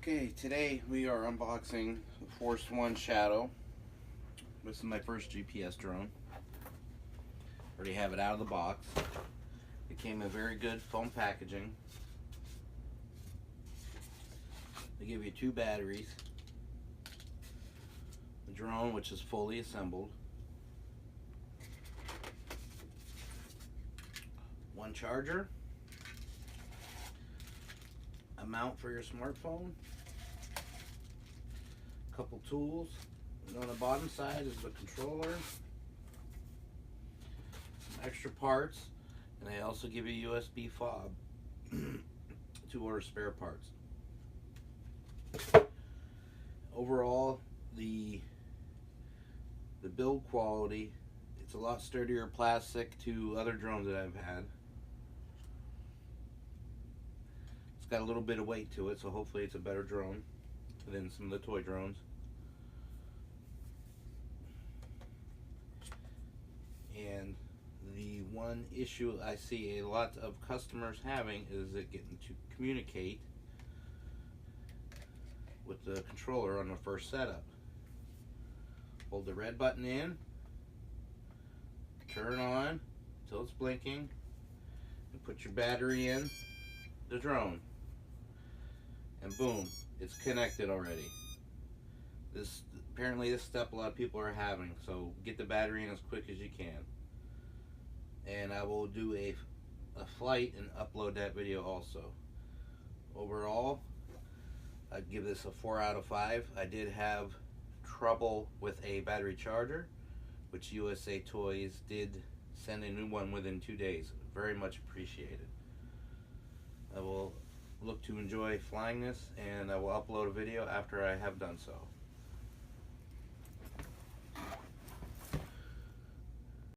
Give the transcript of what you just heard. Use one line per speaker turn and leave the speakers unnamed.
Okay, today we are unboxing the Force1 Shadow. This is my first GPS drone. Already have it out of the box. It came in very good foam packaging. They give you 2 batteries. The drone, which is fully assembled. 1 charger. A mount for your smartphone. Couple tools, and on the bottom side is the controller, some extra parts, and they also give you a USB fob to order spare parts. Overall, the build quality, it's a lot sturdier plastic to other drones that I've had. It's got a little bit of weight to it, so hopefully it's a better drone than some of the toy drones. And the one issue I see a lot of customers having is it getting to communicate with the controller on the first setup. Hold the red button in, turn on until it's blinking, and put your battery in the drone. And boom, it's connected already. Apparently this step a lot of people are having, so get the battery in as quick as you can. And I will do a flight and upload that video also. Overall, I'd give this a 4 out of 5. I did have trouble with a battery charger, which USA Toys did send a new one within 2 days. Very much appreciated. I will look to enjoy flying this, and I will upload a video after I have done so.